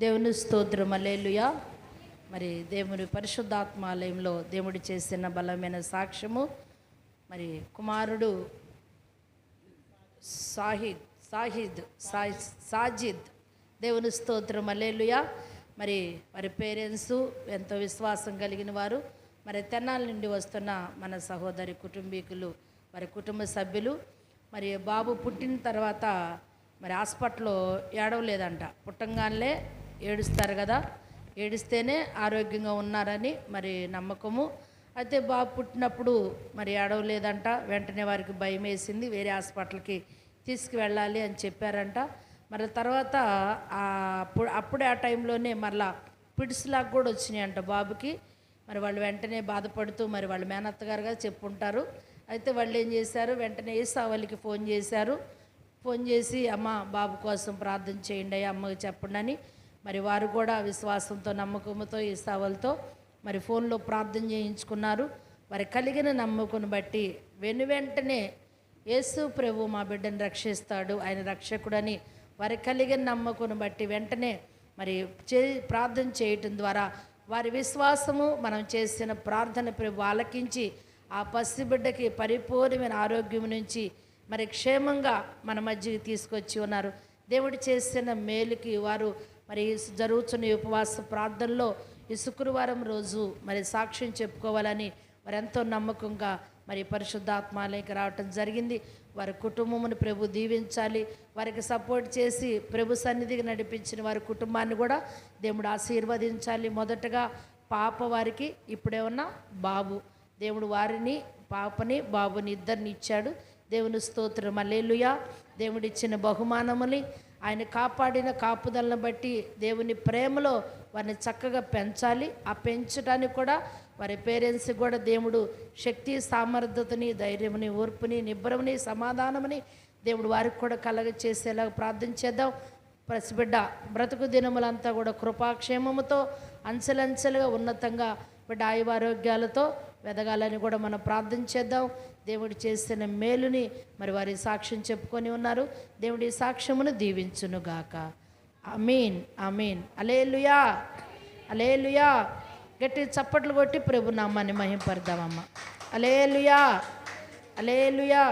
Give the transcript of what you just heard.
దేవుని స్తోత్రం, హల్లెలూయా. మరి దేవుని పరిశుద్ధాత్మాలయంలో దేవుడు చేసిన బలమైన సాక్ష్యము. మరి కుమారుడు సాజిద్ దేవుని స్తోత్రం, హల్లెలూయా. మరి వారి పేరెంట్స్ ఎంతో విశ్వాసం కలిగిన వారు. మరి తెనాలి నుండి వస్తున్న మన సహోదరి కుటుంబీకులు, వారి కుటుంబ సభ్యులు. మరి బాబు పుట్టిన తర్వాత మరి హాస్పిటల్లో ఏడవలేదంట. పుట్టంగానే ఏడుస్తారు కదా, ఏడిస్తేనే ఆరోగ్యంగా ఉన్నారని మరి నమ్మకము. అయితే బాబు పుట్టినప్పుడు మరి ఏడవలేదంట. వెంటనే వారికి భయం వేసింది, వేరే హాస్పిటల్కి తీసుకువెళ్ళాలి అని చెప్పారంట. మరి తర్వాత అప్పుడే ఆ టైంలోనే మళ్ళా పిడిసిలాగా కూడా వచ్చినాయంట బాబుకి. మరి వాళ్ళు వెంటనే బాధపడుతూ మరి వాళ్ళ మేనత్తగారుగా చెప్పుంటారు. అయితే వాళ్ళు ఏం చేశారు, వెంటనే ఏసావలికి ఫోన్ చేశారు. ఫోన్ చేసి అమ్మ బాబు కోసం ప్రార్థన చేయండి అయ్యా, అమ్మకి చెప్పండి అని. మరి వారు కూడా విశ్వాసంతో నమ్మకంతో ఏసావలతో మరి ఫోన్లో ప్రార్థన చేయించుకున్నారు. వారి కలిగిన నమ్మకం బట్టి వెంటనే యేసు ప్రభు మా బిడ్డను రక్షిస్తాడు, ఆయన రక్షకుడని వారి కలిగిన నమ్మకం బట్టి వెంటనే మరి ప్రార్థన చేయటం ద్వారా వారి విశ్వాసము, మనం చేసిన ప్రార్థన ప్రభు ఆలకించి ఆ పసిబిడ్డకి పరిపూర్ణమైన ఆరోగ్యం నుంచి మరి క్షేమంగా మన మధ్యకి తీసుకొచ్చి ఉన్నారు. దేవుడు చేసిన మేలుకి వారు మరి జరుగుతున్న ఉపవాస ప్రార్థనలో ఈ శుక్రవారం రోజు మరి సాక్ష్యం చెప్పుకోవాలని వారు ఎంతో నమ్మకంగా మరి పరిశుద్ధాత్మాలయకి రావటం జరిగింది. వారి కుటుంబమును ప్రభు దీవించాలి, వారికి సపోర్ట్ చేసి ప్రభు సన్నిధికి నడిపించిన వారి కుటుంబాన్ని కూడా దేవుడు ఆశీర్వదించాలి. మొదటగా పాప వారికి, ఇప్పుడేమన్నా బాబు, దేవుడు వారిని పాపని బాబుని ఇద్దరిని ఇచ్చాడు. దేవుని స్తోత్రం, హల్లెలూయా. దేవుడిచ్చిన బహుమానముని, ఆయన కాపాడిన కాపుదలను బట్టి దేవుని ప్రేమలో వారిని చక్కగా పెంచాలి. ఆ పెంచడానికి కూడా వారి పేరెంట్స్కి కూడా దేవుడు శక్తి, సామర్థ్యతని, ధైర్యముని, ఓర్పుని, నిబ్బరముని, సమాధానముని దేవుడు వారికి కూడా కలగ చేసేలాగా ప్రార్థన చేద్దాం. పసిబిడ్డ బ్రతుకు దినములంతా కూడా కృపాక్షేమముతో అంచెలంచెలుగా ఉన్నతంగా బిడ్డ ఆయువారోగ్యాలతో వెదగాలని కూడా మనం ప్రార్థన చేద్దాం. దేవుడు చేసిన మేలుని మరి వారి సాక్ష్యం చెప్పుకొని ఉన్నారు. దేవుడి సాక్ష్యమును దీవించునుగాక. ఆమీన్, ఆమీన్. హల్లెలూయా, హల్లెలూయా. గట్టి చప్పట్లు కొట్టి ప్రభు నామాన్ని మహింపడదామమ్మ. హల్లెలూయా, హల్లెలూయా.